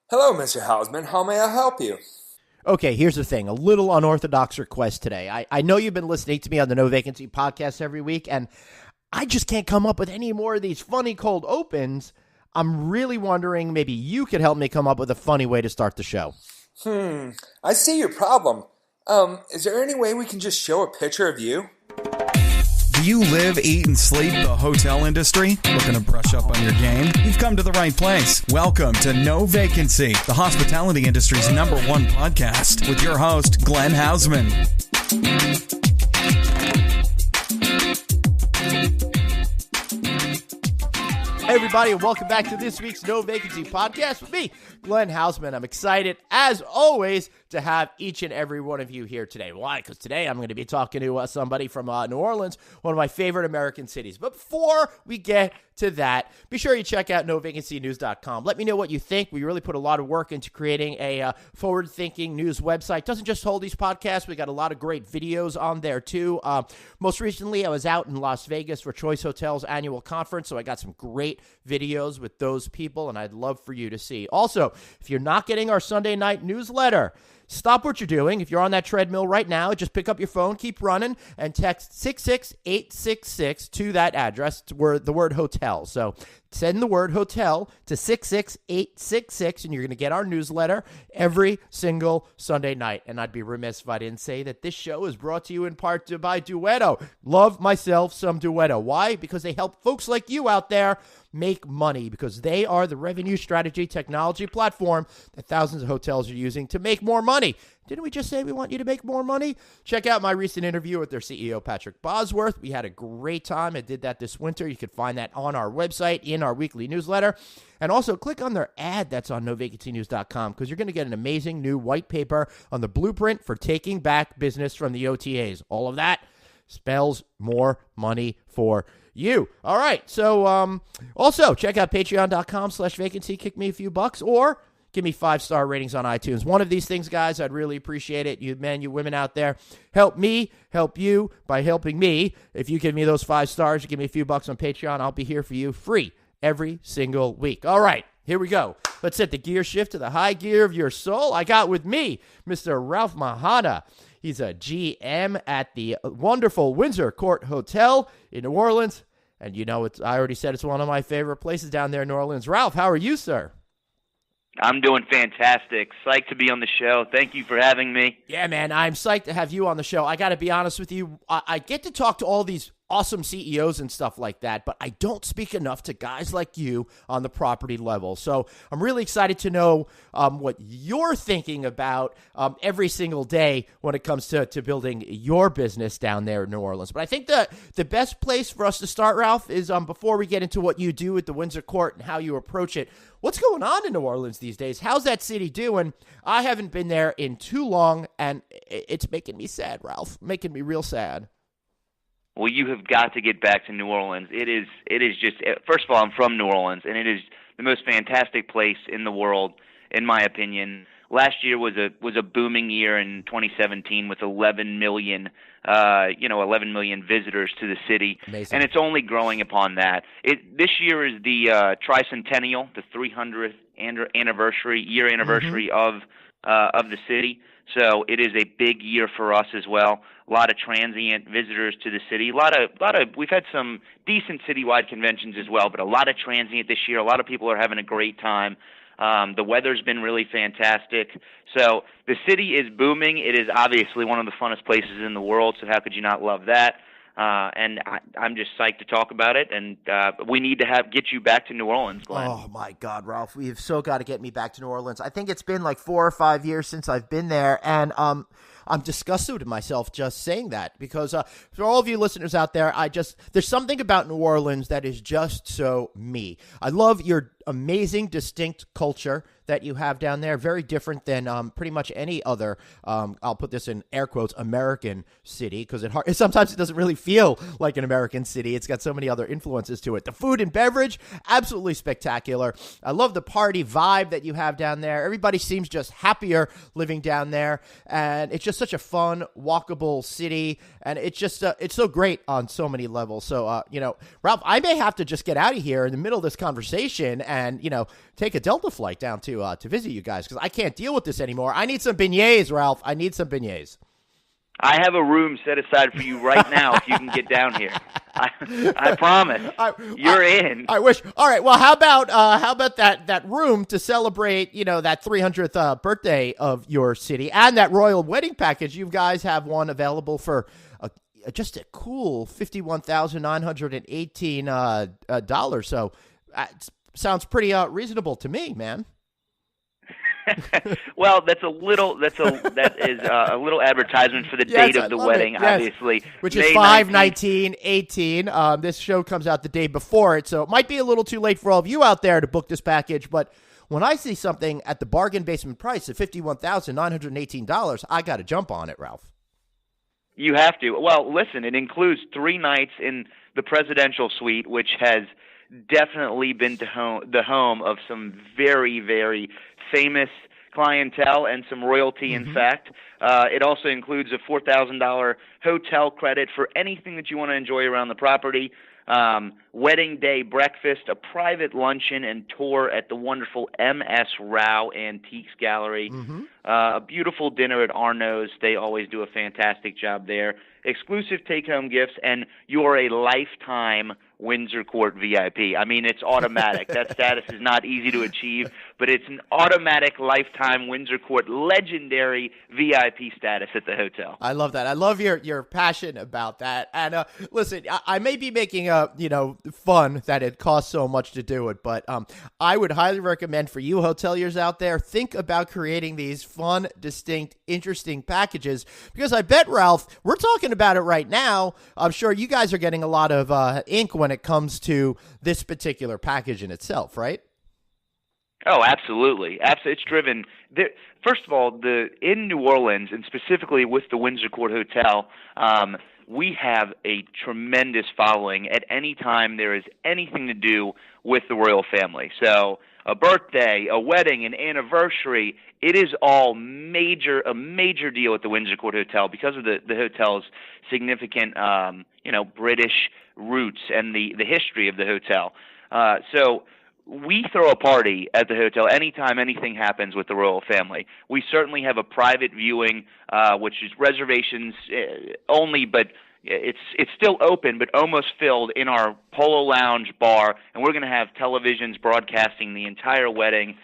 Hello, Mr. Hausman. How may I help you? Okay, here's the thing. A little unorthodox request today. I know you've been listening to me on the No Vacancy podcast every week, and I just can't come up with any more of these funny cold opens. I'm really wondering maybe you could help me come up with a funny way to start the show. I see your problem. Is there any way we can just show a picture of you? Do you live, eat, and sleep the hotel industry? Looking to brush up on your game? You've come to the right place. Welcome to No Vacancy, the hospitality industry's #1 podcast, with your host, Glenn Hausman. Hey everybody, and welcome back to this week's No Vacancy podcast with me, Glenn Hausman. I'm excited, as always, to have each and every one of you here today. Why? Because today I'm going to be talking to somebody from New Orleans, one of my favorite American cities. But before we get to that, be sure you check out novacancynews.com. Let me know what you think. We really put a lot of work into creating a forward-thinking news website. Doesn't just hold these podcasts. We got a lot of great videos on there, too. Most recently, I was out in Las Vegas for Choice Hotels annual conference, so I got some great videos with those people, and I'd love for you to see. Also, if you're not getting our Sunday night newsletter, stop what you're doing. If you're on that treadmill right now, just pick up your phone, keep running, and text 66866 to that address, the word hotel. So send the word hotel to 66866, and you're going to get our newsletter every single Sunday night. And I'd be remiss if I didn't say that this show is brought to you in part by Duetto. Love myself some Duetto. Why? Because they help folks like you out there make money, because they are the revenue strategy technology platform that thousands of hotels are using to make more money. Didn't we just say we want you to make more money? Check out my recent interview with their CEO, Patrick Bosworth. We had a great time. I did that this winter. You can find that on our website in our weekly newsletter. And also click on their ad that's on novacancynews.com, because you're going to get an amazing new white paper on the blueprint for taking back business from the OTAs. All of that spells more money for you. All right. So also check out patreon.com/vacancy. Kick me a few bucks, or give me 5-star ratings on iTunes. One of these things, guys, I'd really appreciate it. You men, you women out there, help me, help you by helping me. If you give me those 5 stars, you give me a few bucks on Patreon, I'll be here for you free every single week. All right, here we go. Let's set the gear shift to the high gear of your soul. I got with me Mr. Ralph Mahana. He's a GM at the wonderful Windsor Court Hotel in New Orleans. And you know, I already said it's one of my favorite places down there in New Orleans. Ralph, how are you, sir? I'm doing fantastic. Psyched to be on the show. Thank you for having me. Yeah, man, I'm psyched to have you on the show. I got to be honest with you. I get to talk to all these awesome CEOs and stuff like that, but I don't speak enough to guys like you on the property level. So I'm really excited to know what you're thinking about every single day when it comes to building your business down there in New Orleans. But I think the best place for us to start, Ralph, is before we get into what you do at the Windsor Court and how you approach it, what's going on in New Orleans these days? How's that city doing? I haven't been there in too long, and it's making me sad, Ralph, making me real sad. Well, you have got to get back to New Orleans. It is just, first of all, I'm from New Orleans, and it is the most fantastic place in the world, in my opinion. Last year was a booming year in 2017 with 11 million visitors to the city. Amazing. And it's only growing upon that. This year is the tricentennial, the 300th anniversary of the city. So it is a big year for us as well. A lot of transient visitors to the city. We've had some decent citywide conventions as well, but a lot of transient this year. A lot of people are having a great time. The weather's been really fantastic. So the city is booming. It is obviously one of the funnest places in the world, so how could you not love that? And I'm just psyched to talk about it, and we need to get you back to New Orleans, Glenn. Oh, my God, Ralph. We've so got to get me back to New Orleans. I think it's been like 4 or 5 years since I've been there, and I'm disgusted with myself just saying that, because for all of you listeners out there, there's something about New Orleans that is just so me. I love your amazing, distinct culture that you have down there. Very different than pretty much any other, I'll put this in air quotes, American city, because sometimes it doesn't really feel like an American city. It's got so many other influences to it. The food and beverage, absolutely spectacular. I love the party vibe that you have down there. Everybody seems just happier living down there, and it's just such a fun, walkable city, and it's just it's so great on so many levels. So, Ralph, I may have to just get out of here in the middle of this conversation and, take a Delta flight down to visit you guys, because I can't deal with this anymore. I need some beignets, Ralph. I need some beignets. I have a room set aside for you right now if you can get down here. I promise. You're in. I wish. All right. Well, how about that room to celebrate, that 300th birthday of your city and that royal wedding package? You guys have one available for just a cool $51,918 So it sounds pretty reasonable to me, man. Well, that is a little advertisement for the date of the wedding, obviously, which is 5/19/18. This show comes out the day before it, so it might be a little too late for all of you out there to book this package. But when I see something at the bargain basement price of $51,918, I got to jump on it, Ralph. You have to. Well, listen, it includes 3 nights in the presidential suite, which has definitely been the home of some very, very famous clientele and some royalty, in fact. It also includes a $4,000 hotel credit for anything that you want to enjoy around the property, wedding day breakfast, a private luncheon and tour at the wonderful M.S. Rao Antiques Gallery, a beautiful dinner at Arno's. They always do a fantastic job there. Exclusive take-home gifts, and you are a lifetime Windsor Court VIP. I mean, it's automatic. That status is not easy to achieve, but it's an automatic lifetime Windsor Court legendary VIP status at the hotel. I love that. I love your passion about that. And listen, I may be making fun that it costs so much to do it, but I would highly recommend for you hoteliers out there, think about creating these fun, distinct, interesting packages, because I bet, Ralph, we're talking about it right now. I'm sure you guys are getting a lot of ink when it comes to this particular package in itself, right? Oh, absolutely. It's driven. First of all, in New Orleans, and specifically with the Windsor Court Hotel, we have a tremendous following at any time there is anything to do with the royal family. So a birthday, a wedding, an anniversary, it is all a major deal at the Windsor Court Hotel because of the hotel's significant, British roots and the history of the hotel. So we throw a party at the hotel anytime anything happens with the royal family. We certainly have a private viewing, which is reservations only, but it's still open, but almost filled in our Polo Lounge bar, and we're going to have televisions broadcasting the entire wedding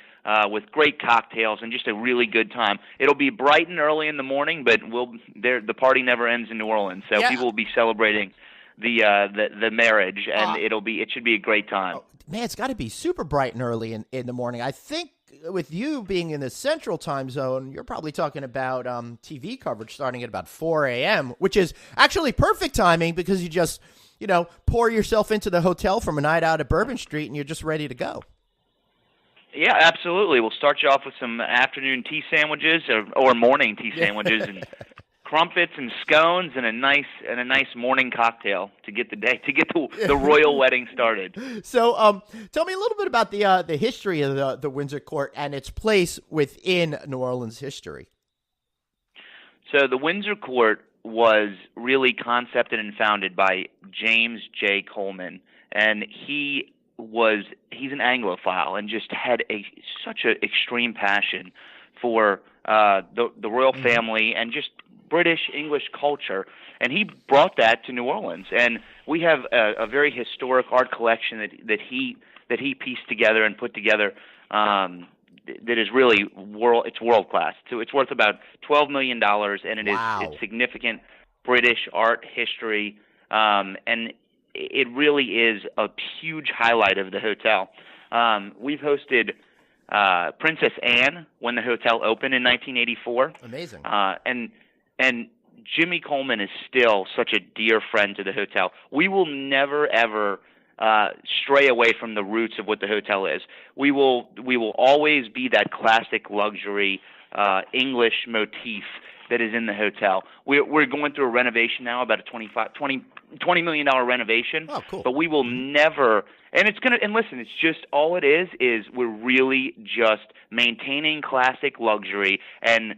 with great cocktails and just a really good time. It'll be bright and early in the morning, but the party never ends in New Orleans, so people will be celebrating the marriage, and it should be a great time. Oh, man, it's got to be super bright and early in the morning. I think with you being in the central time zone, you're probably talking about TV coverage starting at about 4 a.m., which is actually perfect timing because you just, pour yourself into the hotel from a night out at Bourbon Street and you're just ready to go. Yeah, absolutely. We'll start you off with some afternoon tea sandwiches or morning tea sandwiches and crumpets and scones and a nice morning cocktail to get the royal wedding started. So, tell me a little bit about the history of the Windsor Court and its place within New Orleans history. So, the Windsor Court was really concepted and founded by James J. Coleman, and he's an Anglophile and just had such an extreme passion for the royal family and just British English culture, and he brought that to New Orleans. And we have a very historic art collection that he pieced together and put together that is really world class. So it's worth about $12 million, and it's significant British art history, and it really is a huge highlight of the hotel. We've hosted Princess Anne when the hotel opened in 1984. Amazing. And Jimmy Coleman is still such a dear friend to the hotel. We will never, ever stray away from the roots of what the hotel is. We will always be that classic luxury English motif that is in the hotel. We're going through a renovation now, about a $20 million renovation. Oh, cool. But we will never, and listen, it's just, all it is we're really just maintaining classic luxury, and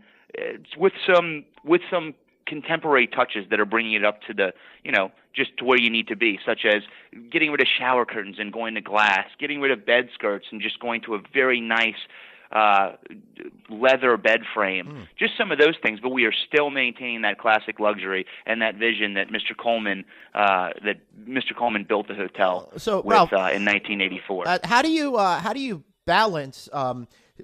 with some contemporary touches that are bringing it up to the, just to where you need to be, such as getting rid of shower curtains and going to glass, getting rid of bed skirts and just going to a very nice leather bed frame, just some of those things. But we are still maintaining that classic luxury and that vision that Mr. Coleman built the hotel So, with Ralph, in 1984. how do you balance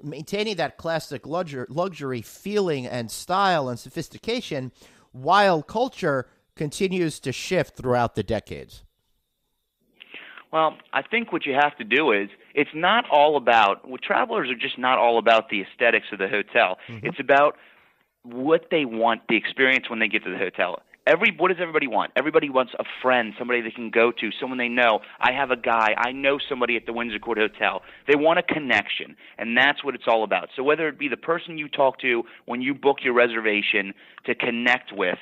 maintaining that classic luxury feeling and style and sophistication while culture continues to shift throughout the decades? Well, I think what you have to do is, it's not all about, travelers are just not all about the aesthetics of the hotel. It's about what they want, the experience when they get to the hotel. What does everybody want? Everybody wants a friend, somebody they can go to, someone they know. I have a guy. I know somebody at the Windsor Court Hotel. They want a connection, and that's what it's all about. So whether it be the person you talk to when you book your reservation to connect with,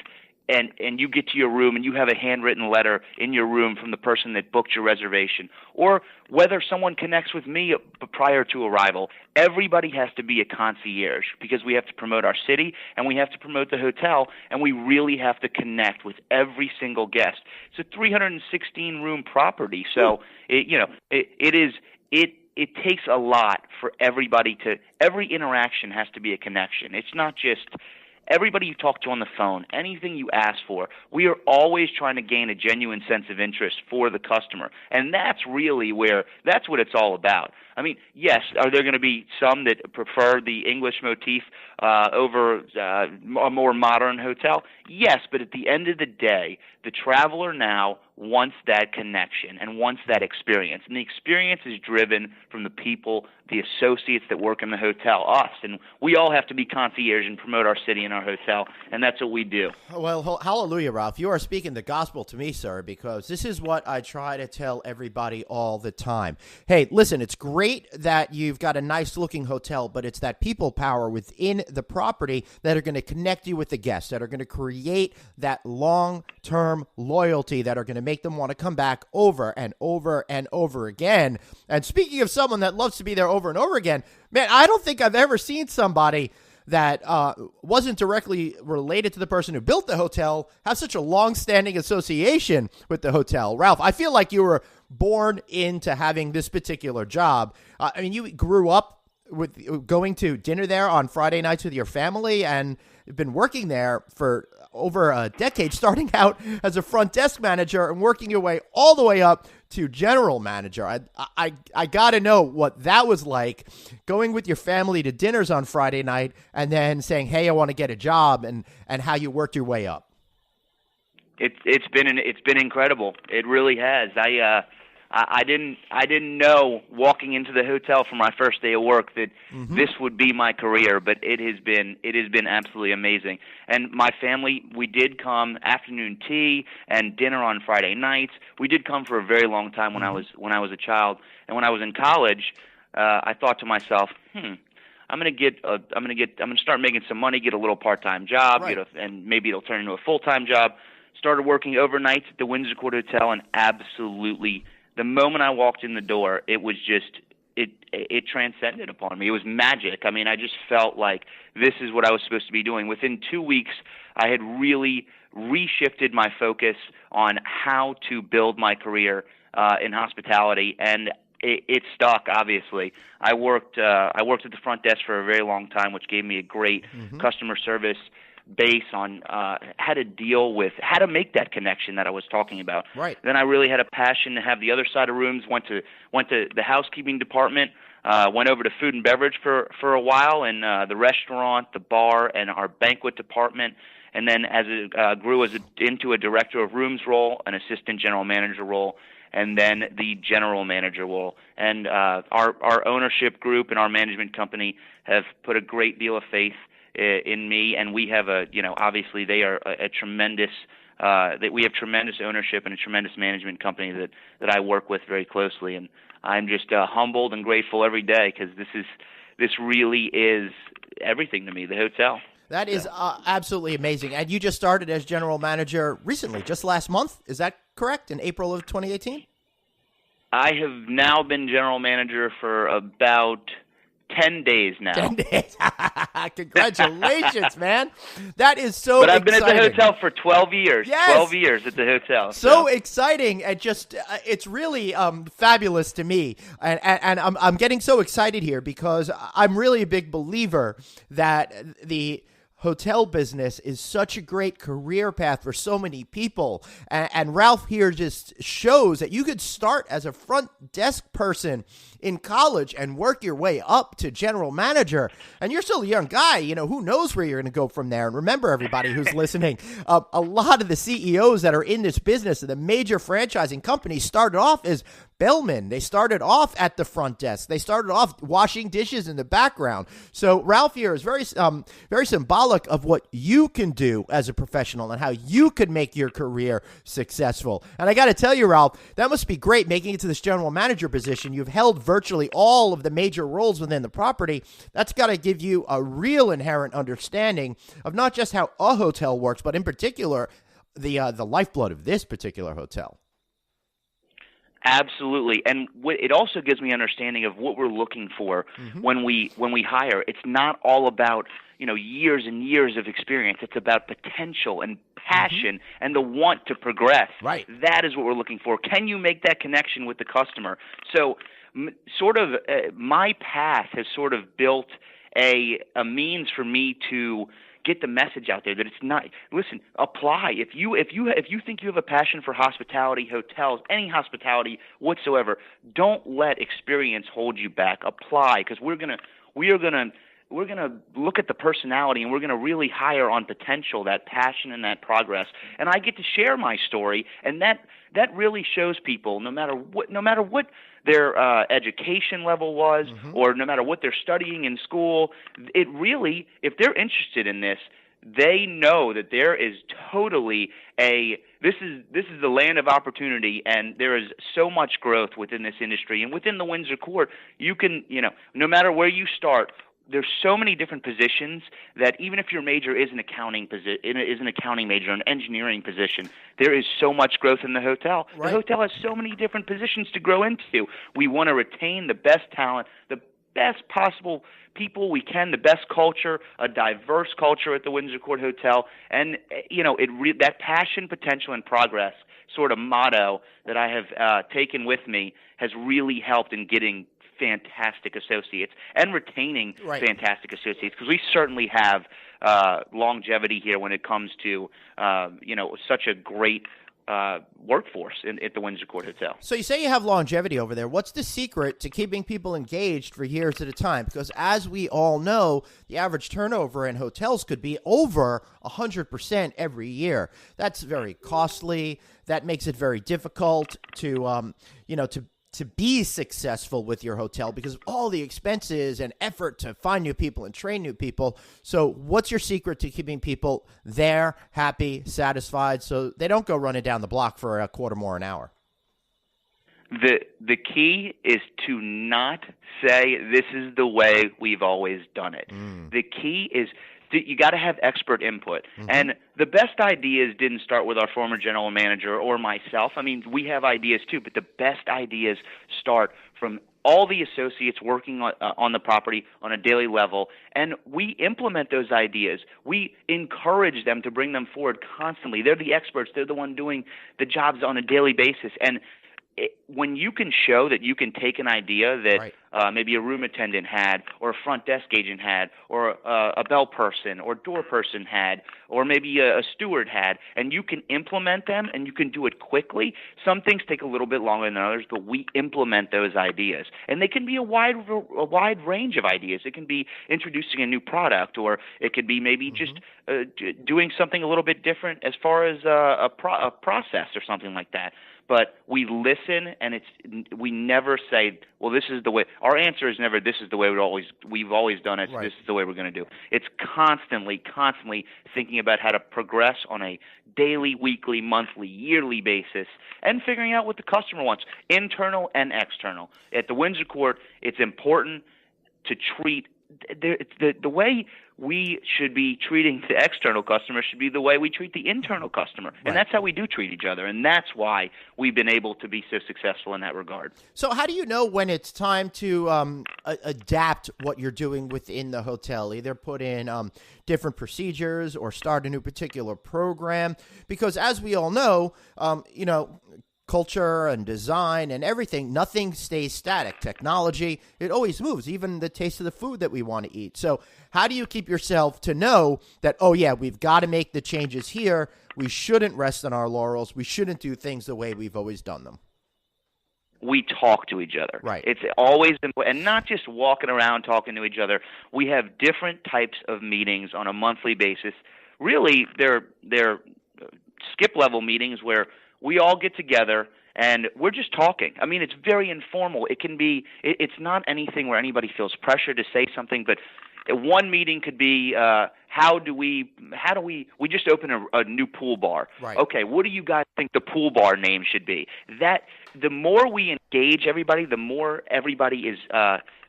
and you get to your room and you have a handwritten letter in your room from the person that booked your reservation, or whether someone connects with me prior to arrival, everybody has to be a concierge, because we have to promote our city and we have to promote the hotel, and we really have to connect with every single guest. It's a 316-room property, so it takes a lot for everybody every interaction has to be a connection. It's not just everybody you talk to on the phone, anything you ask for. We are always trying to gain a genuine sense of interest for the customer, and that's what it's all about. I mean, yes, are there going to be some that prefer the English motif over a more modern hotel? Yes, but at the end of the day, the traveler now wants that connection and wants that experience. And the experience is driven from the people, the associates that work in the hotel, us. And we all have to be concierge and promote our city and our hotel, and that's what we do. Well, hallelujah, Ralph. You are speaking the gospel to me, sir, because this is what I try to tell everybody all the time. Hey, listen, it's great that you've got a nice-looking hotel, but it's that people power within the property that are going to connect you with the guests, that are going to create that long-term loyalty, that are going to make them want to come back over and over and over again. And speaking of someone that loves to be there over and over again, man, I don't think I've ever seen somebody that wasn't directly related to the person who built the hotel have such a long-standing association with the hotel. Ralph, I feel like you were born into having this particular job. I mean, you grew up with going to dinner there on Friday nights with your family, and you've been working there for over a decade, starting out as a front desk manager and working your way all the way up to general manager. I got to know what that was like, going with your family to dinners on Friday night and then saying, hey, I want to get a job, and how you worked your way up. It's been incredible. It really has. I didn't know walking into the hotel for my first day of work that this would be my career, but it has been absolutely amazing. And my family, we did come afternoon tea and dinner on Friday nights. We did come for a very long time when I was a child, and when I was in college, I thought to myself, I'm gonna start making some money, get a little part-time job, right, and maybe it'll turn into a full-time job. Started working overnights at the Windsor Court Hotel, and absolutely, the moment I walked in the door, it was just, it transcended upon me. It was magic. I mean, I just felt like this is what I was supposed to be doing. Within 2 weeks, I had really reshifted my focus on how to build my career in hospitality, and it stuck, obviously. I worked at the front desk for a very long time, which gave me a great customer service base on how to make that connection that I was talking about. Right. Then I really had a passion to have the other side of rooms. Went to the housekeeping department. Went over to food and beverage for a while, and the restaurant, the bar, and our banquet department. And then as it grew into a director of rooms role, an assistant general manager role, and then the general manager role. And our ownership group and our management company have put a great deal of faith in me, and we have obviously they are a tremendous, that we have tremendous ownership and a tremendous management company that I work with very closely, and I'm just humbled and grateful every day, because this really is everything to me, the hotel. That is absolutely amazing. And you just started as general manager recently, just last month. Is that correct? In April of 2018? I have now been general manager for about 10 days now. 10 days. Congratulations, man. That is so But I've been exciting. at the hotel for 12 years. Yes. 12 years at the hotel. So exciting, and just it's really fabulous to me, and I'm getting so excited here because I'm really a big believer that the hotel business is such a great career path for so many people. And Ralph here just shows that you could start as a front desk person in college and work your way up to general manager. And you're still a young guy. You know, who knows where you're going to go from there. And remember, everybody who's listening, a lot of the CEOs that are in this business and the major franchising companies started off as bellmen. They started off at the front desk. They started off washing dishes in the background. So Ralph here is very symbolic of what you can do as a professional and how you could make your career successful. And I got to tell you, Ralph, that must be great making it to this general manager position. You've held virtually all of the major roles within the property. That's got to give you a real inherent understanding of not just how a hotel works, but in particular, the lifeblood of this particular hotel. Absolutely, and it also gives me understanding of what we're looking for when we hire. It's not all about years and years of experience. It's about potential and passion and the want to progress. Right. That is what we're looking for. Can you make that connection with the customer? So, my path has sort of built a means for me to get the message out there that it's not. Listen, apply. If you think you have a passion for hospitality, hotels, any hospitality whatsoever, don't let experience hold you back. Apply, because we're gonna look at the personality, and we're gonna really hire on potential, that passion and that progress. And I get to share my story, and that really shows people, no matter what their education level was, or no matter what they're studying in school, it really, if they're interested in this, they know that there is totally this is the land of opportunity, and there is so much growth within this industry. And within the Windsor Court, you can, no matter where you start, there's so many different positions that even if your major is an accounting major, an engineering position, there is so much growth in the hotel. Right. The hotel has so many different positions to grow into. We want to retain the best talent, the best possible people we can, the best culture, a diverse culture at the Windsor Court Hotel, and that passion, potential, and progress sort of motto that I have taken with me has really helped in getting fantastic associates and retaining fantastic associates, because we certainly have longevity here when it comes to such a great workforce at the Windsor Court Hotel. So you say you have longevity over there. What's the secret to keeping people engaged for years at a time? Because as we all know, the average turnover in hotels could be over 100% every year. That's very costly. That makes it very difficult to be successful with your hotel because of all the expenses and effort to find new people and train new people. So what's your secret to keeping people there, happy, satisfied, so they don't go running down the block for a quarter more an hour? The key is to not say this is the way we've always done it. The key is you got to have expert input. And the best ideas didn't start with our former general manager or myself. I mean, we have ideas too, but the best ideas start from all the associates working on the property on a daily level, and we implement those ideas. We encourage them to bring them forward constantly. They're the experts. They're the one doing the jobs on a daily basis. And when you can show that you can take an idea that maybe a room attendant had, or a front desk agent had, or a bell person or door person had, or maybe a steward had, and you can implement them and you can do it quickly. Some things take a little bit longer than others, but we implement those ideas. And they can be a wide range of ideas. It can be introducing a new product, or it could be maybe just doing something a little bit different as far as a process or something like that. But we listen, and we never say, well, this is the way. Our answer is never, this is the way we've always done it, so this is the way we're going to do. It's constantly thinking about how to progress on a daily, weekly, monthly, yearly basis, and figuring out what the customer wants, internal and external. At the Windsor Court, it's important to treat the way we should be treating the external customer should be the way we treat the internal customer. And that's how we do treat each other. And that's why we've been able to be so successful in that regard. So how do you know when it's time to adapt what you're doing within the hotel? Either put in different procedures or start a new particular program? Because as we all know, culture and design and everything, nothing stays static. Technology, it always moves, even the taste of the food that we want to eat. So how do you keep yourself to know that, oh yeah, we've got to make the changes here. We shouldn't rest on our laurels. We shouldn't do things the way we've always done them. We talk to each other. Right. It's always important, and not just walking around talking to each other. We have different types of meetings on a monthly basis. Really, they're skip-level meetings where we all get together and we're just talking. I mean, it's very informal. It can be. It's not anything where anybody feels pressure to say something. But one meeting could be, how do we just open a new pool bar? Right. Okay, what do you guys think the pool bar name should be? The more we engage everybody, the more everybody is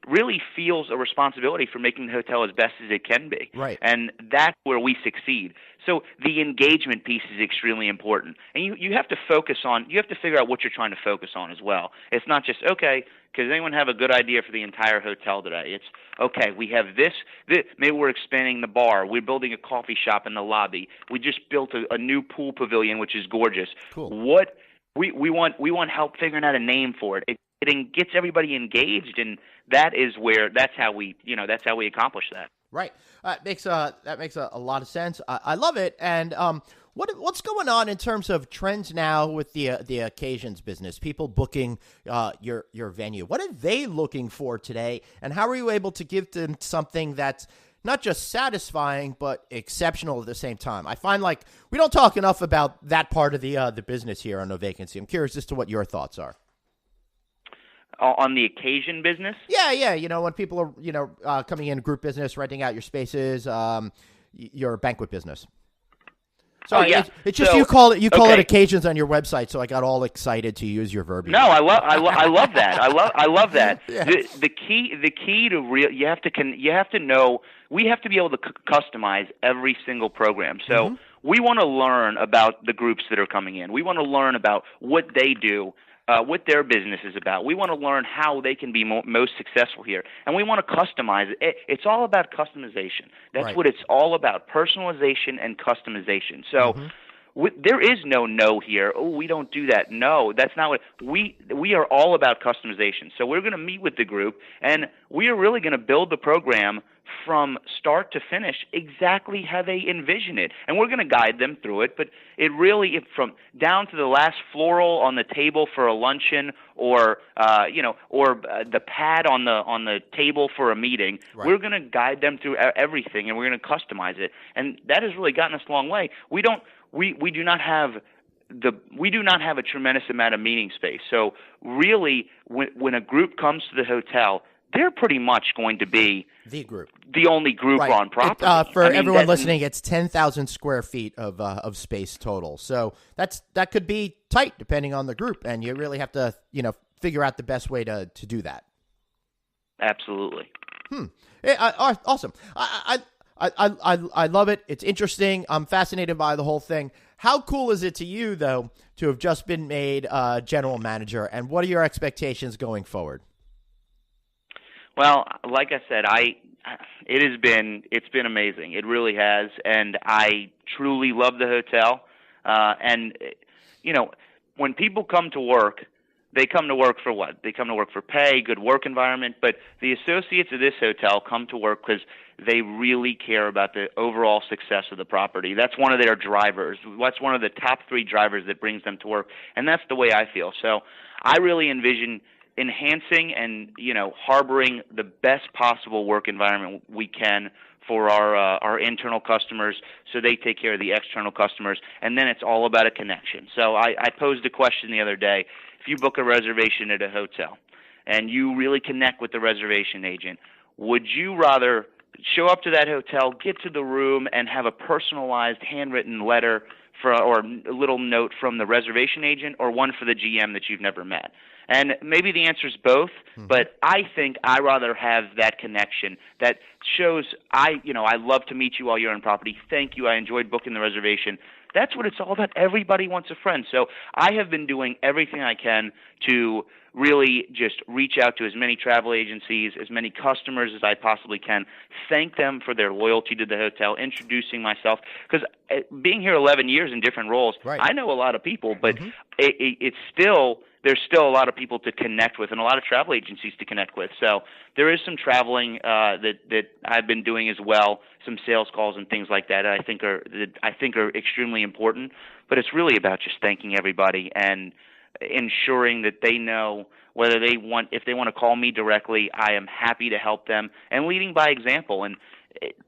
really feels a responsibility for making the hotel as best as it can be. Right. And that's where we succeed. So the engagement piece is extremely important. And you have to figure out what you're trying to focus on as well. It's not just, okay, does anyone have a good idea for the entire hotel today? It's, okay, we have this, maybe we're expanding the bar. We're building a coffee shop in the lobby. We just built a new pool pavilion, which is gorgeous. Cool. What we want help figuring out a name for it. It gets everybody engaged, and that's how we accomplish that. Right. That makes a lot of sense. I love it. And what's going on in terms of trends now with the occasions business? People booking your venue. What are they looking for today? And how are you able to give them something that's not just satisfying but exceptional at the same time? I find like we don't talk enough about that part of the business here on No Vacancy. I'm curious as to what your thoughts are. On the occasion business? Yeah. When people are, coming in group business, renting out your spaces, your banquet business. Sorry, it's just you call it occasions on your website, so I got all excited to use your verbiage. No, I love that. I love that. Yeah. The key to you have to know, we have to be able to customize every single program. So we want to learn about the groups that are coming in. We want to learn about what they do. What their business is about. We want to learn how they can be most successful here, and we want to customize it. It's all about customization. That's right. what it's all about, personalization and customization. So there is no here. Oh, we don't do that. No, that's not what we are all about customization. So we're going to meet with the group, and we are really going to build the program from start to finish exactly how they envision it, and we're going to guide them through it. But from down to the last floral on the table for a luncheon, or the pad on the table for a meeting. Right. We're going to guide them through everything, and we're going to customize it, and that has really gotten us a long way. We do not have a tremendous amount of meeting space. So really, when a group comes to the hotel, they're pretty much going to be the only group right. on property. For everyone listening, it's 10,000 square feet of space total. So that could be tight depending on the group, and you really have to figure out the best way to do that. Absolutely. Awesome. I love it. It's interesting. I'm fascinated by the whole thing. How cool is it to you, though, to have just been made general manager, and what are your expectations going forward? Well, like I said, it's been amazing. It really has, and I truly love the hotel. And when people come to work, they come to work for what? They come to work for pay, good work environment. But the associates of this hotel come to work because they really care about the overall success of the property. That's one of their drivers. That's one of the top 3 drivers that brings them to work, and that's the way I feel. So I really envision enhancing and harboring the best possible work environment we can for our internal customers, so they take care of the external customers, and then it's all about a connection. So I posed a question the other day: if you book a reservation at a hotel and you really connect with the reservation agent, would you rather show up to that hotel, get to the room, and have a personalized handwritten letter or a little note from the reservation agent, or one for the GM that you've never met? And maybe the answer is both, but I think I rather have that connection that shows I love to meet you while you're on property. Thank you. I enjoyed booking the reservation. That's what it's all about. Everybody wants a friend. So I have been doing everything I can to really just reach out to as many travel agencies, as many customers as I possibly can, thank them for their loyalty to the hotel, introducing myself. Because being here 11 years in different roles, right. I know a lot of people, but it's still – there's still a lot of people to connect with and a lot of travel agencies to connect with. So there is some traveling that I've been doing as well, some sales calls and things like that I think are extremely important. But it's really about just thanking everybody and ensuring that they know whether if they want to call me directly, I am happy to help them, and leading by example. And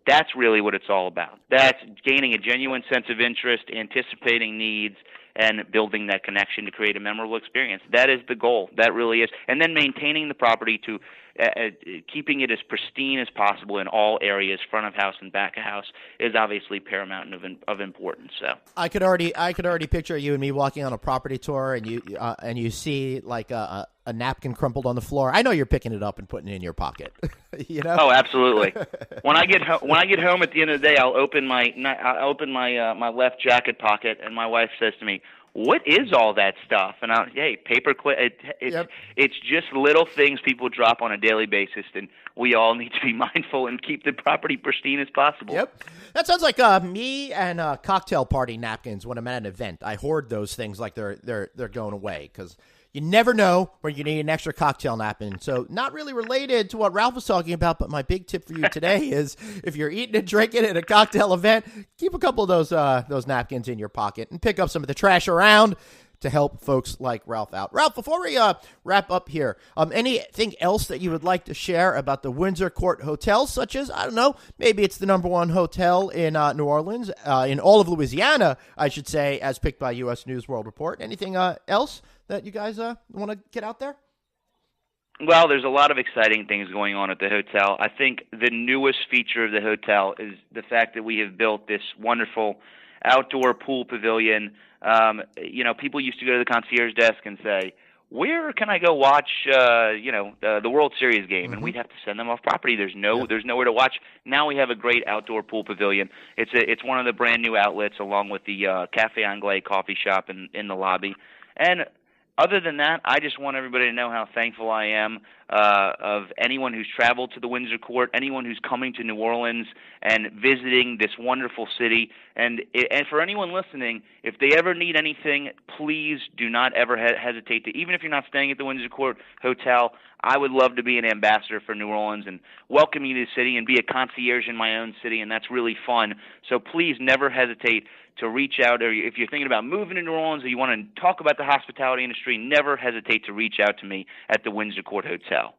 that's really what it's all about. That's gaining a genuine sense of interest, anticipating needs, and building that connection to create a memorable experience. That is the goal. That really is. And then maintaining the property to keeping it as pristine as possible in all areas, front of house and back of house, is obviously paramount of importance. So I could already picture you and me walking on a property tour, and you see like a napkin crumpled on the floor. I know you're picking it up and putting it in your pocket. You know? Oh, absolutely. When I get home at the end of the day, I'll open my my left jacket pocket, and my wife says to me, "What is all that stuff?" And paperclip. It's just little things people drop on a daily basis, and we all need to be mindful and keep the property pristine as possible. Yep, that sounds like me and cocktail party napkins when I'm at an event. I hoard those things like they're going away because you never know when you need an extra cocktail napkin. So not really related to what Ralph was talking about, but my big tip for you today is if you're eating and drinking at a cocktail event, keep a couple of those napkins in your pocket and pick up some of the trash around to help folks like Ralph out. Ralph, before we wrap up here, anything else that you would like to share about the Windsor Court Hotel, such as, I don't know, maybe it's the #1 hotel in New Orleans, in all of Louisiana, I should say, as picked by U.S. News World Report. Anything else that you guys want to get out there? Well, there's a lot of exciting things going on at the hotel. I think the newest feature of the hotel is the fact that we have built this wonderful outdoor pool pavilion. People used to go to the concierge desk and say, "Where can I go watch, the World Series game?" And we'd have to send them off property. There's nowhere to watch. Now we have a great outdoor pool pavilion. It's one of the brand new outlets, along with the Cafe Anglais coffee shop in the lobby. And other than that, I just want everybody to know how thankful I am of anyone who's traveled to the Windsor Court, anyone who's coming to New Orleans and visiting this wonderful city. And for anyone listening, if they ever need anything, please do not ever hesitate to, even if you're not staying at the Windsor Court Hotel, I would love to be an ambassador for New Orleans and welcome you to the city and be a concierge in my own city, and that's really fun. So please never hesitate to reach out, or if you're thinking about moving to New Orleans or you want to talk about the hospitality industry, never hesitate to reach out to me at the Windsor Court Hotel.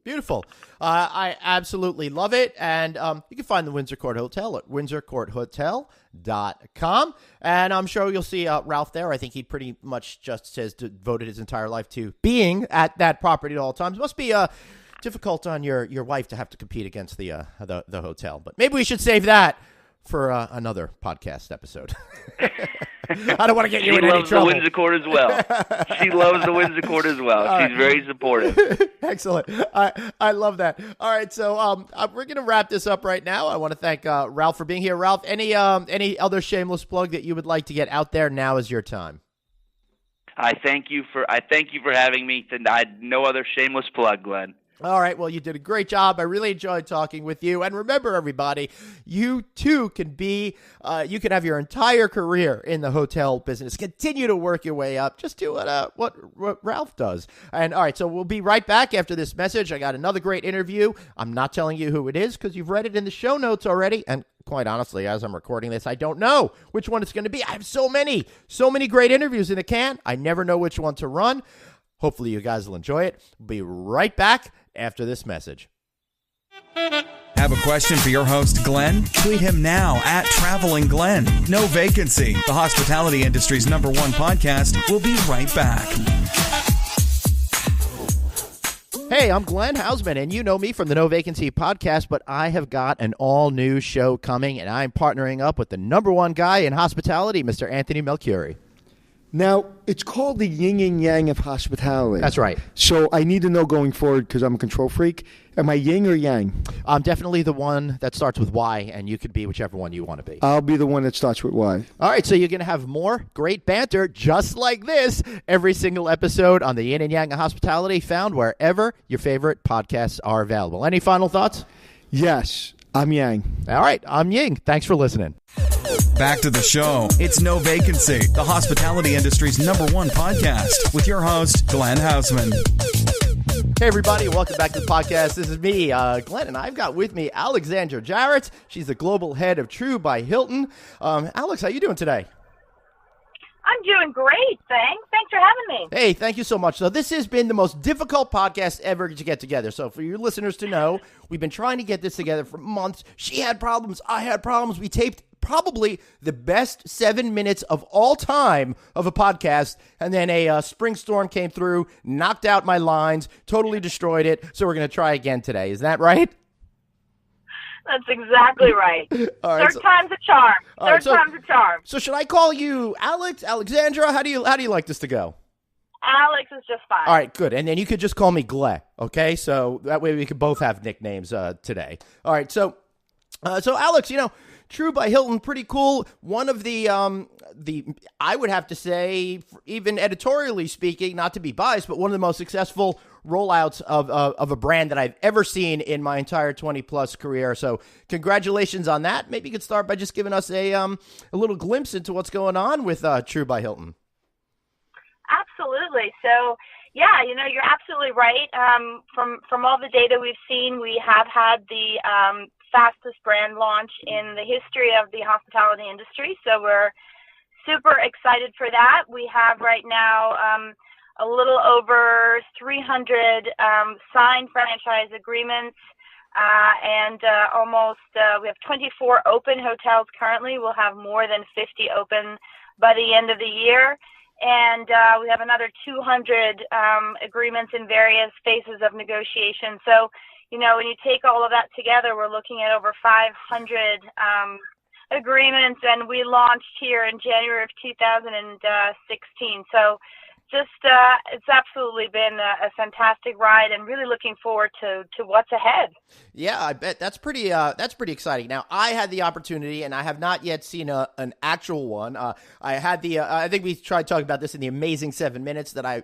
Beautiful. I absolutely love it. And you can find the Windsor Court Hotel at windsorcourthotel.com. And I'm sure you'll see Ralph there. I think he pretty much just has devoted his entire life to being at that property at all times. Must be difficult on your wife to have to compete against the hotel. But maybe we should save that for another podcast episode. I don't want to get you in any trouble. She loves the Windsor Court as well. She loves the Windsor Court as well. She's very supportive. Excellent. I love that. All right, so we're going to wrap this up right now. I want to thank Ralph for being here. Ralph, any other shameless plug that you would like to get out there? Now is your time. I thank you for having me. I had no other shameless plug, Glenn. All right, well, you did a great job. I really enjoyed talking with you. And remember, everybody, you too can you can have your entire career in the hotel business. Continue to work your way up. Just do what Ralph does. And all right, so we'll be right back after this message. I got another great interview. I'm not telling you who it is because you've read it in the show notes already. And quite honestly, as I'm recording this, I don't know which one it's going to be. I have so many great interviews in the can. I never know which one to run. Hopefully you guys will enjoy it. We'll be right back after this message. Have a question for your host, Glenn? Tweet him now at Traveling Glenn. No vacancy. The hospitality industry's #1 podcast. We'll be right back. Hey, I'm Glenn Hausman, and you know me from the No Vacancy podcast, but I have got an all-new show coming, and I'm partnering up with the #1 guy in hospitality, Mr. Anthony Melchiori. Now, it's called the yin and yang of hospitality. That's right. So I need to know going forward, because I'm a control freak, am I yin or yang? I'm definitely the one that starts with Y, and you could be whichever one you want to be. I'll be the one that starts with Y. All right, so you're going to have more great banter just like this every single episode on the Yin and Yang of Hospitality, found wherever your favorite podcasts are available. Any final thoughts? Yes, I'm yang. All right, I'm Ying. Thanks for listening. Back to the show. It's No Vacancy, the hospitality industry's #1 podcast, with your host, Glenn Hausman. Hey, everybody. Welcome back to the podcast. This is me, Glenn, and I've got with me Alexandra Jaritz. She's the global head of Tru by Hilton. Alex, how you doing today? I'm doing great, thanks. Thanks for having me. Hey, thank you so much. So this has been the most difficult podcast ever to get together. So for your listeners to know, we've been trying to get this together for months. She had problems. I had problems. We taped probably the best 7 minutes of all time of a podcast, and then a spring storm came through, knocked out my lines, totally destroyed it. So we're going to try again today. Is that right? That's exactly right. All right, Third time's a charm. Third time's a charm. So should I call you Alex, Alexandra? How do you like this to go? Alex is just fine. All right, good. And then you could just call me Gle, okay? So that way we could both have nicknames today. All right, so Alex, Tru by Hilton, pretty cool. One of the I would have to say, even editorially speaking, not to be biased, but one of the most successful rollouts of a brand that I've ever seen in my entire 20-plus career. So congratulations on that. Maybe you could start by just giving us a little glimpse into what's going on with Tru by Hilton. Absolutely. So, yeah, you're absolutely right. From all the data we've seen, we have had the fastest brand launch in the history of the hospitality industry. So we're super excited for that. We have right now a little over 300 signed franchise agreements, and we have 24 open hotels currently. We'll have more than 50 open by the end of the year. And we have another 200 agreements in various phases of negotiation. So, when you take all of that together, we're looking at over 500 agreements, and we launched here in January of 2016. So it's absolutely been a fantastic ride, and really looking forward to what's ahead. Yeah, I bet that's pretty exciting. Now, I had the opportunity, and I have not yet seen an actual one. I had I think we tried talking about this in the amazing 7 minutes, that I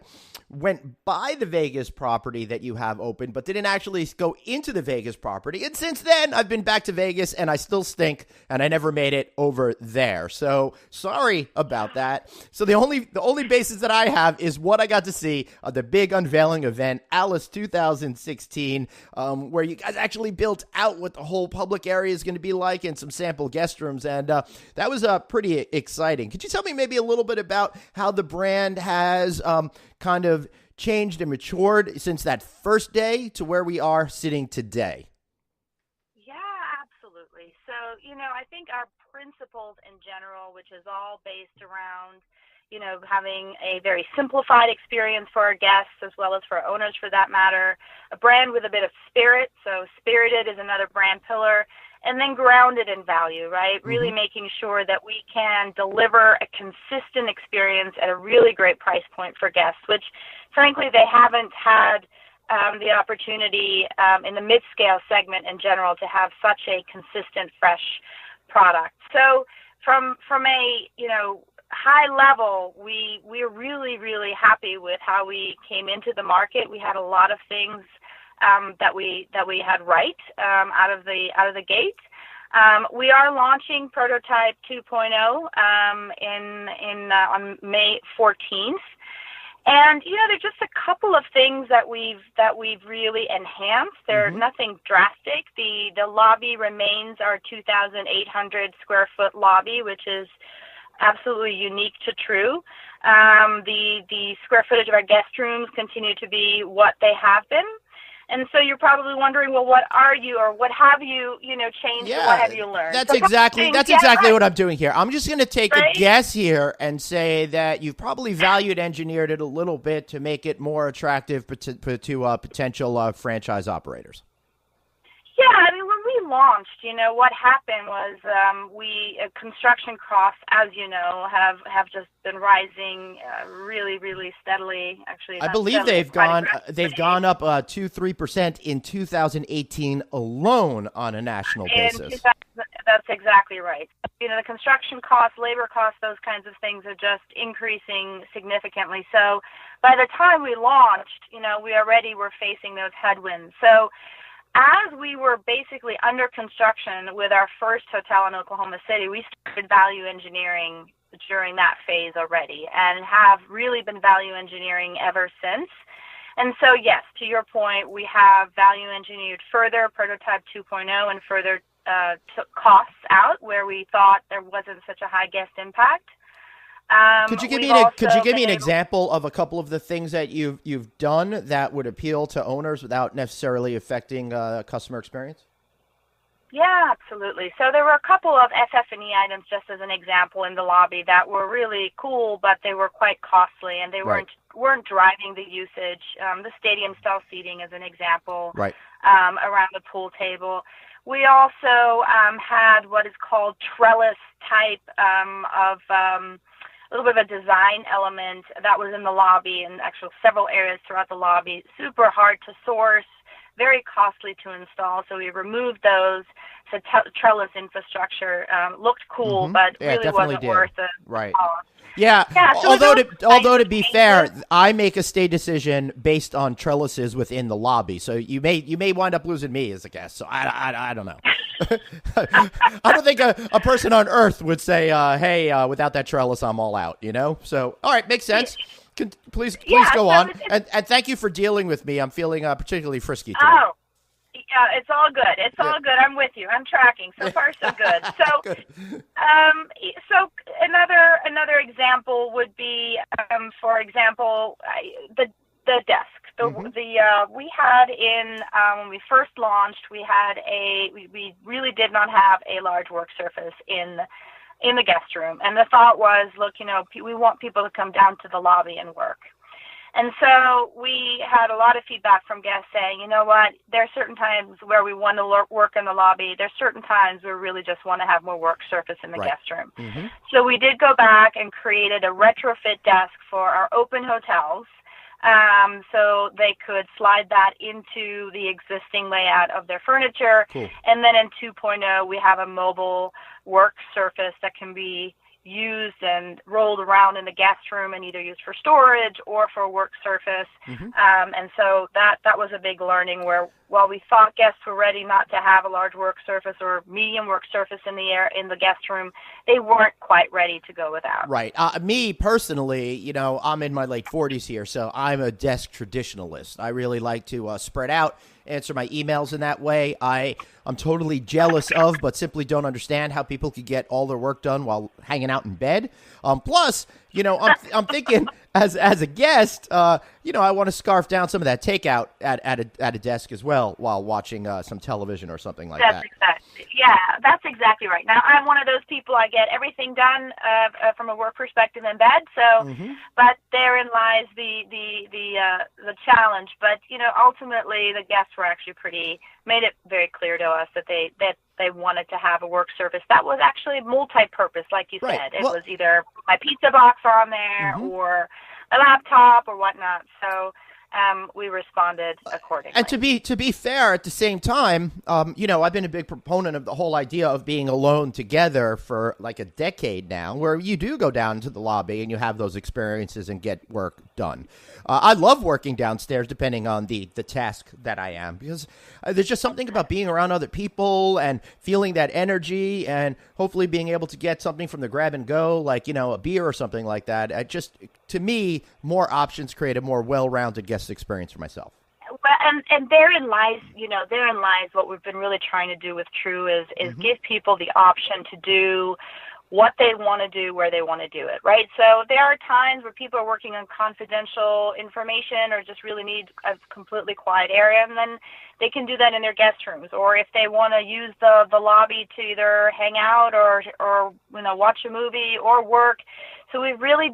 went by the Vegas property that you have open, but didn't actually go into the Vegas property. And since then, I've been back to Vegas, and I still stink, and I never made it over there. So sorry about that. So the only basis that I have is what I got to see at the big unveiling event, Alice 2016, where you guys actually built out what the whole public area is going to be like, and some sample guest rooms, and that was pretty exciting. Could you tell me maybe a little bit about how the brand has kind of changed and matured since that first day to where we are sitting today? Yeah, absolutely. So, I think our principles in general, which is all based around having a very simplified experience for our guests, as well as for our owners for that matter, a brand with a bit of spirit. So spirited is another brand pillar, and then grounded in value, right? Mm-hmm. Really making sure that we can deliver a consistent experience at a really great price point for guests, which frankly they haven't had the opportunity in the mid-scale segment in general to have such a consistent, fresh product. So from a, high level, we're really, really happy with how we came into the market. We had a lot of things that we had right out of the gate. We are launching Prototype 2.0 on May 14th. And there's just a couple of things that we've really enhanced. They're nothing drastic. The lobby remains our 2,800 square foot lobby, which is absolutely unique to Tru. The square footage of our guest rooms continue to be what they have been. And so you're probably wondering, well, what are you, or what have you, changed? Yeah, what have you learned? That's exactly what I'm doing here. I'm just going to take a guess here and say that you've probably value engineered it a little bit to make it more attractive to potential franchise operators. Yeah, when we launched, what happened was construction costs, as you know, have just been rising really, really steadily. Actually, I believe they've gone up 2-3% in 2018 alone on a national basis. That's exactly right. The construction costs, labor costs, those kinds of things are just increasing significantly. So by the time we launched, we already were facing those headwinds. So as we were basically under construction with our first hotel in Oklahoma City, we started value engineering during that phase already and have really been value engineering ever since. And so, yes, to your point, we have value engineered further, prototype 2.0, and further took costs out where we thought there wasn't such a high guest impact. Could you give me an example of a couple of the things that you've done that would appeal to owners without necessarily affecting customer experience? Yeah, absolutely. So there were a couple of FF&E items, just as an example, in the lobby that were really cool, but they were quite costly, and they weren't driving the usage. The stadium-style seating, as an example, around the pool table. We also had what is called trellis type of a little bit of a design element that was in the lobby and actually several areas throughout the lobby. Super hard to source, very costly to install, so we removed those. So trellis infrastructure looked cool, but really wasn't worth the cost. Yeah. So although to be fair, I make a stay decision based on trellises within the lobby. So you may wind up losing me as a guest. So I don't know. I don't think a person on earth would say, "Hey, without that trellis, I'm all out." So all right, makes sense. Please go on, and thank you for dealing with me. I'm feeling particularly frisky today. Oh. Yeah, it's all good. It's all good. I'm with you. I'm tracking. So far, so good. So, Good. So another example would be, for example, the desk. We had when we first launched, we really did not have a large work surface in the guest room, and the thought was, look, we want people to come down to the lobby and work. And so we had a lot of feedback from guests saying, you know what, there are certain times where we want to work in the lobby. There's certain times we really just want to have more work surface in the guest room. Mm-hmm. So we did go back and created a retrofit desk for our open hotels. So they could slide that into the existing layout of their furniture. Cool. And then in 2.0, we have a mobile work surface that can be used and rolled around in the guest room and either used for storage or for a work surface. Mm-hmm. And so that was a big learning where while we thought guests were ready not to have a large work surface or medium work surface in the guest room, they weren't quite ready to go without. Right. Me personally, I'm in my late 40s here, so I'm a desk traditionalist. I really like to spread out, answer my emails in that way. I'm totally jealous of, but simply don't understand how people could get all their work done while hanging out in bed. Plus, I'm thinking as a guest, I want to scarf down some of that takeout at a desk as well while watching some television or something like that. That's exactly right. Now, I'm one of those people. I get everything done from a work perspective in bed. So, but therein lies the challenge. But ultimately, the guests were actually made it very clear to us that they wanted to have a work surface that was actually multi-purpose, like you said. It was either my pizza box on there or a laptop or whatnot. So we responded accordingly. And to be fair, at the same time, I've been a big proponent of the whole idea of being alone together for like a decade now, where you do go down to the lobby and you have those experiences and get work done. I love working downstairs, depending on the task that I am, because there's just something about being around other people and feeling that energy and hopefully being able to get something from the grab and go, like, a beer or something like that. To me, more options create a more well-rounded guest experience for myself. Well, and therein lies what we've been really trying to do with Tru is give people the option to do what they want to do, where they want to do it, right? So there are times where people are working on confidential information or just really need a completely quiet area, and then they can do that in their guest rooms. Or if they want to use the lobby to either hang out or watch a movie or work. So we've really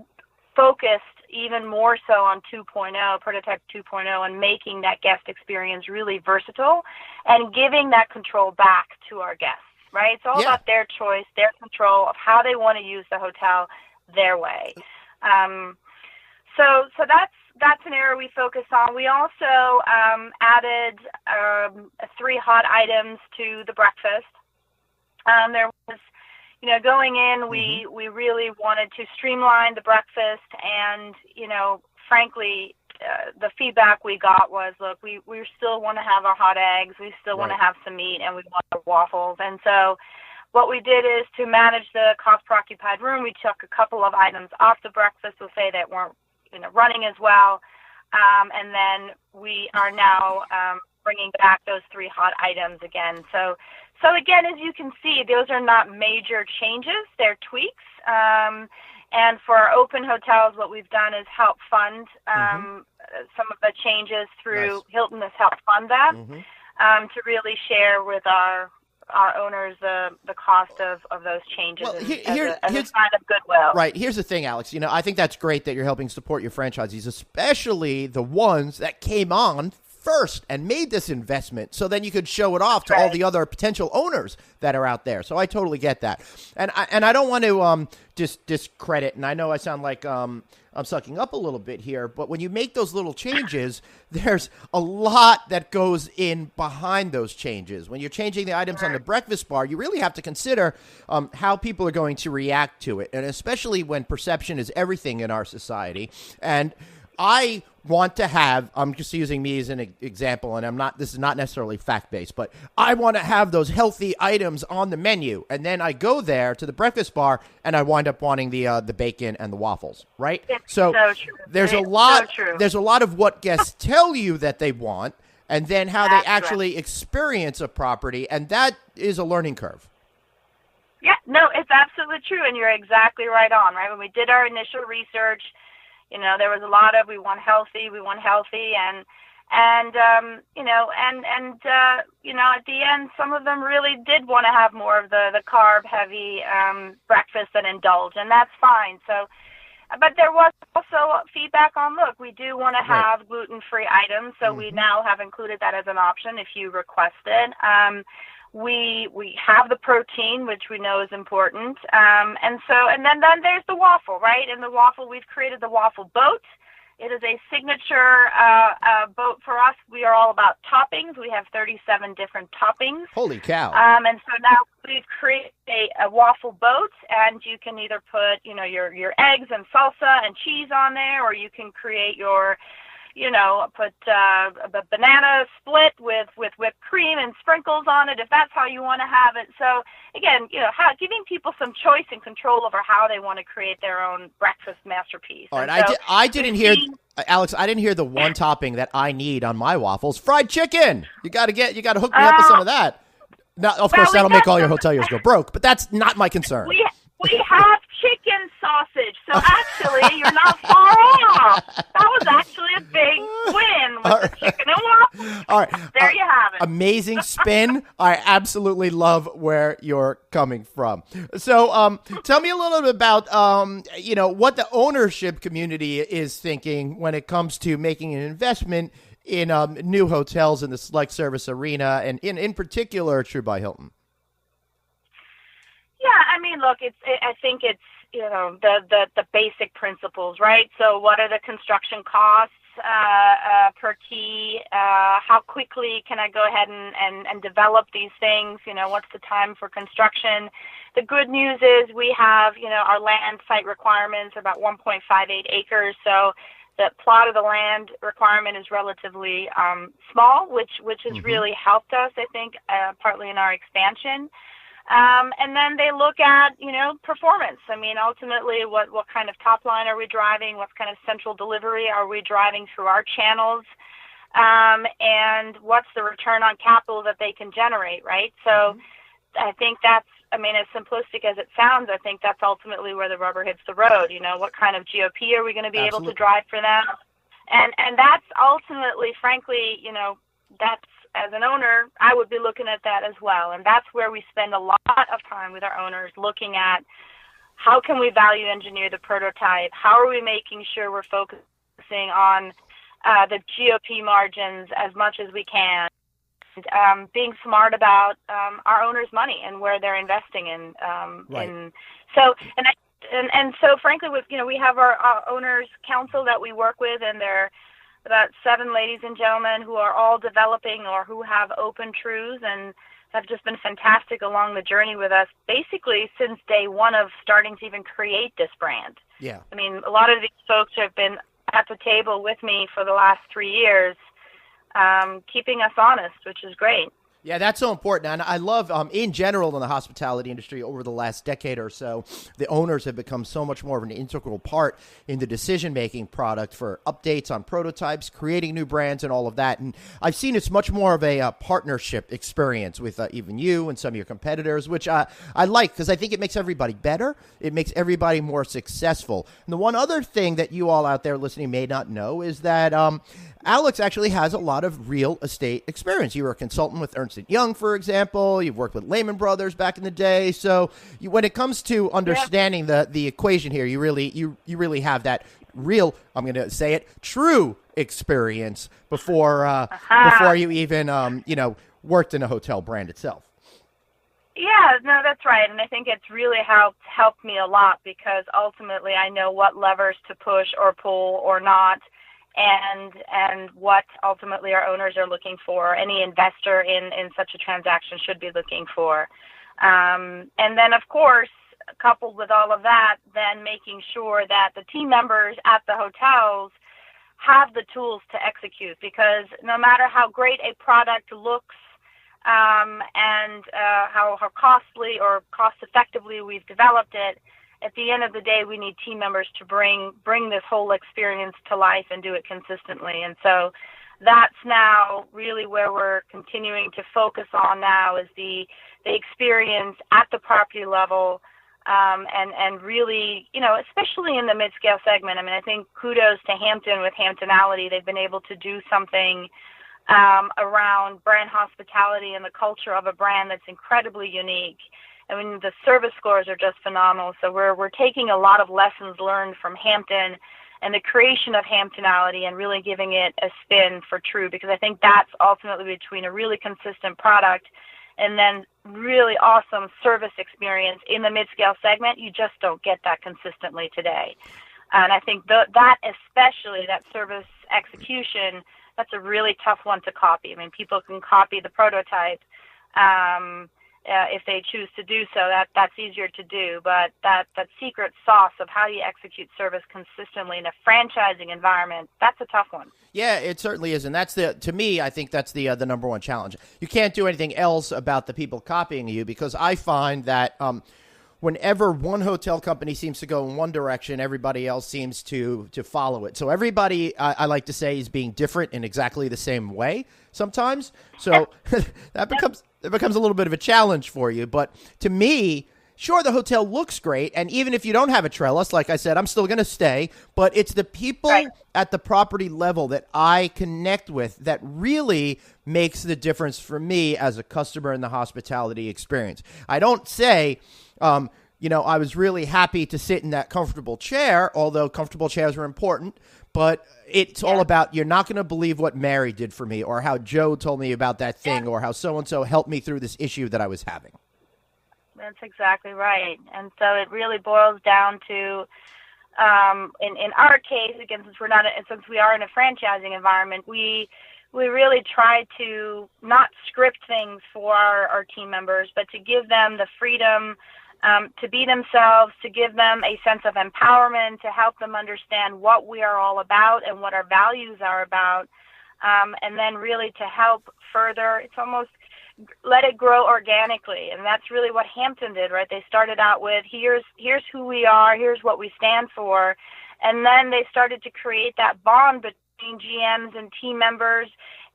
focused even more so on 2.0, prototype 2.0, and making that guest experience really versatile and giving that control back to our guests, right? It's all about their choice, their control of how they want to use the hotel their way. So that's an area we focus on. We also added 3 hot items to the breakfast. There was, going in, we really wanted to streamline the breakfast, and, frankly, the feedback we got was, look, we still want to have our hot eggs, we still want to have some meat, and we want our waffles. And so what we did is, to manage the cost per occupied room, we took a couple of items off the breakfast, we'll say, that weren't running as well, and then we are now bringing back those 3 hot items again. So again, as you can see, those are not major changes, they're tweaks. And for our open hotels, what we've done is help fund some of the changes through Hilton has helped fund that to really share with our owners the cost of those changes as a sign of goodwill. Right. Here's the thing, Alex. I think that's great that you're helping support your franchisees, especially the ones that came on first and made this investment, so then you could show it off to all the other potential owners that are out there. So I totally get that. And I don't want to just discredit, and I know I sound like I'm sucking up a little bit here, but when you make those little changes, there's a lot that goes in behind those changes. When you're changing the items on the breakfast bar, you really have to consider how people are going to react to it, and especially when perception is everything in our society. And I want to have, I'm just using me as an example, and this is not necessarily fact-based, but I want to have those healthy items on the menu, and then I go there to the breakfast bar, and I wind up wanting the bacon and the waffles, right? So true. There's a lot of what guests tell you that they want, and then how they actually experience a property, and that is a learning curve. Yeah, no, it's absolutely true, and you're exactly right on, right? When we did our initial research, there was a lot of, we want healthy, and at the end, some of them really did want to have more of the carb-heavy breakfast and indulge, and that's fine. So, but there was also feedback on, look, we do want to have gluten-free items, so we now have included that as an option if you request it. We have the protein, which we know is important, and then there's the waffle, right? And the waffle, we've created the waffle boat. It is a signature boat for us. We are all about toppings. We have 37 different toppings. Holy cow! And so now we've created a waffle boat, and you can either put your eggs and salsa and cheese on there, or you can create your put a banana split with whipped cream and sprinkles on it, if that's how you want to have it. So again, giving people some choice and control over how they want to create their own breakfast masterpiece. All right, I didn't hear, Alex, I didn't hear the one topping that I need on my waffles: fried chicken. You got to hook me up with some of that. Now, of course, that'll make all your hoteliers go broke, but that's not my concern. We have chicken sausage, so actually you're not far off. That was actually a big win with the chicken and waffles. All right. There you have it. Amazing spin. I absolutely love where you're coming from. So tell me a little bit about, what the ownership community is thinking when it comes to making an investment in new hotels in the select service arena, and in particular, Tru by Hilton. Yeah, I mean, look, I think it's the basic principles, right? So, what are the construction costs per key? How quickly can I go ahead and develop these things? What's the time for construction? The good news is we have, our land site requirements are about 1.58 acres, so the plot of the land requirement is relatively small, which has really helped us, I think, partly in our expansion. And then they look at, performance. I mean, ultimately, what kind of top line are we driving? What kind of central delivery are we driving through our channels? And what's the return on capital that they can generate, right? So I think that's, as simplistic as it sounds, I think that's ultimately where the rubber hits the road. What kind of GOP are we going to be able to drive for them? And that's ultimately, frankly, that's, as an owner, I would be looking at that as well. And that's where we spend a lot of time with our owners, looking at how can we value engineer the prototype? How are we making sure we're focusing on the GOP margins as much as we can? Being smart about our owners' money and where they're investing in. So frankly, we have our owners' council that we work with, and they're about 7 ladies and gentlemen who are all developing or who have open truths and have just been fantastic along the journey with us, basically since day one of starting to even create this brand. Yeah. I mean, a lot of these folks have been at the table with me for the last 3 years, keeping us honest, which is great. Yeah, that's so important. And I love, in general, in the hospitality industry over the last decade or so, the owners have become so much more of an integral part in the decision-making product for updates on prototypes, creating new brands, and all of that. And I've seen it's much more of a partnership experience with even you and some of your competitors, which I like because I think it makes everybody better. It makes everybody more successful. And the one other thing that you all out there listening may not know is that Alex actually has a lot of real estate experience. You were a consultant with Ernst & Young, for example. You've worked with Lehman Brothers back in the day. So when it comes to understanding the equation here, you really have that real, I'm going to say it, true experience before you even worked in a hotel brand itself. Yeah, no, that's right. And I think it's really helped me a lot because ultimately I know what levers to push or pull or not, and what ultimately our owners are looking for, any investor in such a transaction should be looking for. And then, of course, coupled with all of that, then making sure that the team members at the hotels have the tools to execute, because no matter how great a product looks and how costly or cost effectively we've developed it, at the end of the day, we need team members to bring this whole experience to life and do it consistently. And so that's now really where we're continuing to focus on now is the experience at the property level, and really, especially in the mid-scale segment. I mean, I think kudos to Hampton with Hamptonality. They've been able to do something around brand hospitality and the culture of a brand that's incredibly unique. I mean, the service scores are just phenomenal. So we're taking a lot of lessons learned from Hampton and the creation of Hamptonality and really giving it a spin for Tru, because I think that's ultimately between a really consistent product and then really awesome service experience in the mid-scale segment. You just don't get that consistently today. And I think that especially that service execution, that's a really tough one to copy. I mean, people can copy the prototype, if they choose to do so, that's easier to do. But that secret sauce of how you execute service consistently in a franchising environment, that's a tough one. Yeah, it certainly is. And that's to me, I think that's the number one challenge. You can't do anything else about the people copying you, because I find that whenever one hotel company seems to go in one direction, everybody else seems to follow it. So everybody, I like to say, is being different in exactly the same way sometimes. So that becomes a little bit of a challenge for you. But to me, sure, the hotel looks great. And even if you don't have a trellis, like I said, I'm still going to stay. But it's the people at the property level that I connect with that really makes the difference for me as a customer in the hospitality experience. I don't say, I was really happy to sit in that comfortable chair, although comfortable chairs are important. But it's all about, you're not going to believe what Mary did for me, or how Joe told me about that thing, or how so-and-so helped me through this issue that I was having. That's exactly right. And so it really boils down to, in our case, again, since we are in a franchising environment, we really try to not script things for our team members, but to give them the freedom to be themselves, to give them a sense of empowerment, to help them understand what we are all about and what our values are about, and then really to help further. It's almost let it grow organically, and that's really what Hampton did, right? They started out with here's who we are, here's what we stand for, and then they started to create that bond between GMs and team members.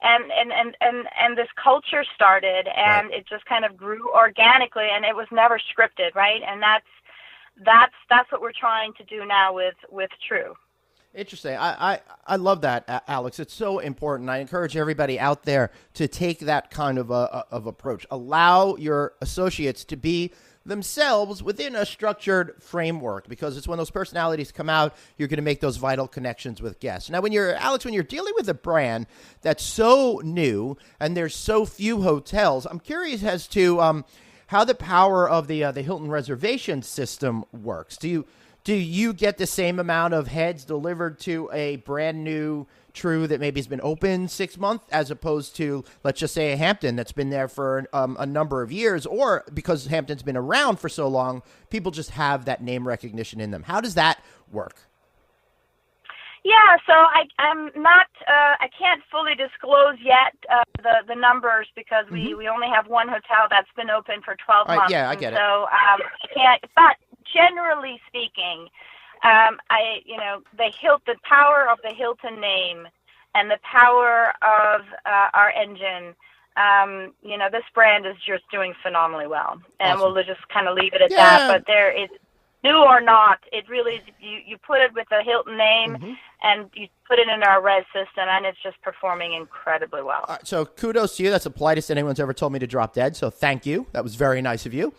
And this culture started, and it just kind of grew organically, and it was never scripted, right? And that's what we're trying to do now with Tru. Interesting. I love that, Alex. It's so important. I encourage everybody out there to take that kind of approach. Allow your associates to be themselves within a structured framework, because it's when those personalities come out, you're going to make those vital connections with guests. Now, when you're dealing with a brand that's so new and there's so few hotels, I'm curious as to how the power of the Hilton reservation system works. Do you get the same amount of heads delivered to a brand new Tru that maybe has been open 6 months, as opposed to, let's just say, a Hampton that's been there for a number of years, or because Hampton's been around for so long, people just have that name recognition in them? How does that work? Yeah, so I'm not, I can't fully disclose yet the numbers, because we only have one hotel that's been open for 12 months. Yeah, I get it. So I can't, but generally speaking, the power of the Hilton name and the power of our engine, this brand is just doing phenomenally well. And Awesome. we'll just kind of leave it at that. But there is, new or not, it really, you put it with the Hilton name and you put it in our res system, and it's just performing incredibly well. All right, so kudos to you. That's the politest anyone's ever told me to drop dead, so thank you. That was very nice of you.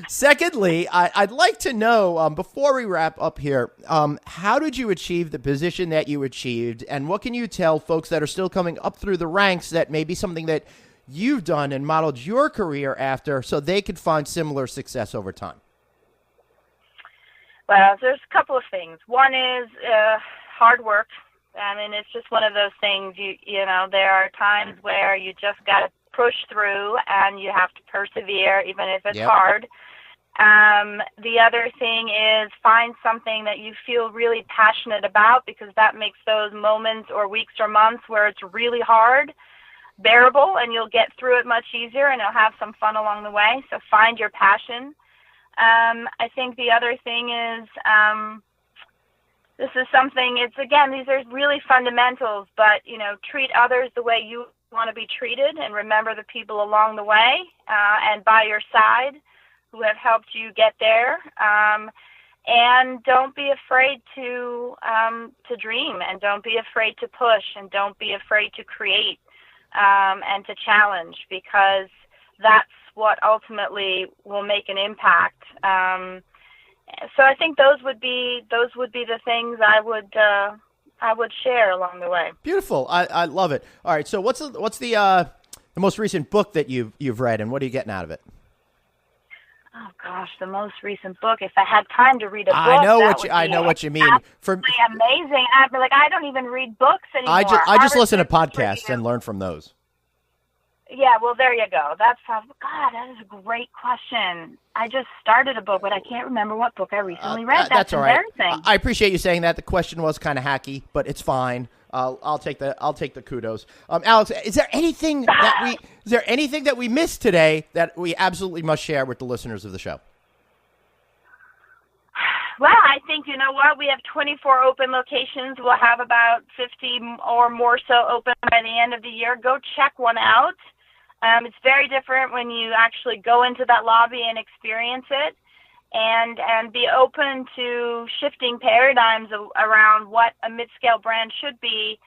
Secondly, I'd like to know, before we wrap up here, how did you achieve the position that you achieved, and what can you tell folks that are still coming up through the ranks that may be something that you've done and modeled your career after, so they could find similar success over time? Well, there's a couple of things. One is hard work. I mean, it's just one of those things, there are times where you just got to push through and you have to persevere, even if it's hard. The other thing is find something that you feel really passionate about, because that makes those moments or weeks or months where it's really hard bearable, and you'll get through it much easier, and you'll have some fun along the way. So find your passion. I think the other thing is, this is something, these are really fundamentals, but, treat others the way you want to be treated, and remember the people along the way and by your side who have helped you get there. And don't be afraid to dream, and don't be afraid to push, and don't be afraid to create and to challenge, because that's what ultimately will make an impact. So I think those would be the things I would share along the way. Beautiful. I love it. All right. So what's the most recent book that you've read, and what are you getting out of it? Oh gosh, the most recent book. If I had time to read a book, I know what you mean. For amazing. I don't even read books anymore. I just listen to podcasts and learn from those. Yeah, well, there you go. That is a great question. I just started a book, but I can't remember what book I recently read. That's all right. embarrassing. I appreciate you saying that. The question was kind of hacky, but it's fine. I'll take the kudos. Alex, is there anything that we missed today that we absolutely must share with the listeners of the show? Well, I think, you know what, we have 24 open locations. We'll have about 50 or more so open by the end of the year. Go check one out. It's very different when you actually go into that lobby and experience it, and be open to shifting paradigms around what a mid-scale brand should be,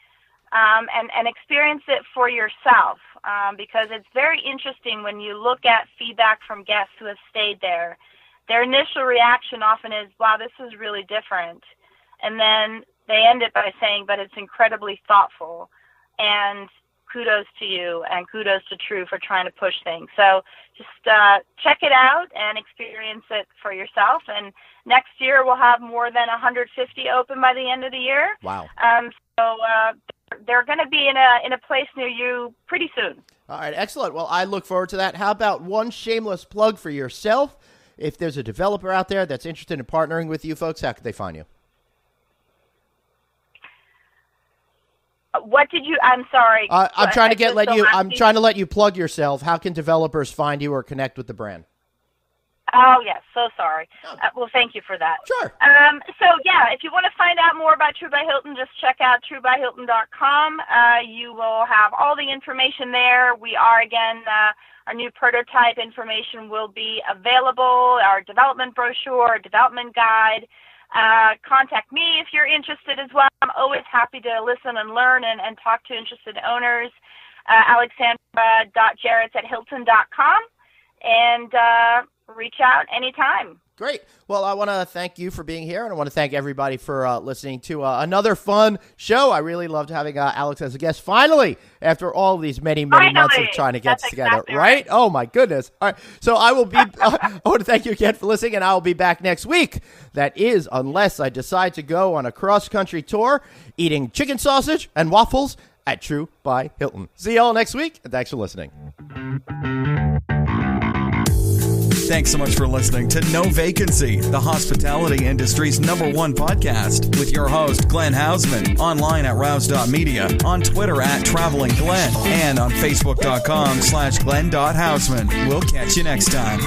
and experience it for yourself, because it's very interesting when you look at feedback from guests who have stayed there. Their initial reaction often is, wow, this is really different. And then they end it by saying, but it's incredibly thoughtful. And kudos to you, and kudos to Tru for trying to push things. So just check it out and experience it for yourself. And next year we'll have more than 150 open by the end of the year. Wow. So they're going to be in a place near you pretty soon. All right, excellent. Well, I look forward to that. How about one shameless plug for yourself? If there's a developer out there that's interested in partnering with you folks, how could they find you? What did you? I'm sorry. I'm trying to let you plug yourself. How can developers find you or connect with the brand? Oh, yes. So sorry. Well, thank you for that. Sure. So, yeah, if you want to find out more about Tru by Hilton, just check out trubyhilton.com. You will have all the information there. We are, again, our new prototype information will be available, our development brochure, development guide. Contact me if you're interested as well. I'm always happy to listen and learn and talk to interested owners. Alexandra.Jaritz@hilton.com. and reach out anytime. Great. Well, I want to thank you for being here, and I want to thank everybody for listening to another fun show. I really loved having Alex as a guest. Finally, after all these many months of trying to get together, exactly right? Oh, my goodness. All right. So I will be, I want to thank you again for listening, and I will be back next week. That is, unless I decide to go on a cross-country tour eating chicken sausage and waffles at Tru by Hilton. See y'all next week, and thanks for listening. Thanks so much for listening to No Vacancy, the hospitality industry's #1 podcast, with your host, Glenn Hausman, online at rouse.media, on Twitter at Traveling Glenn, and on Facebook.com/Glenn.Hausman. We'll catch you next time.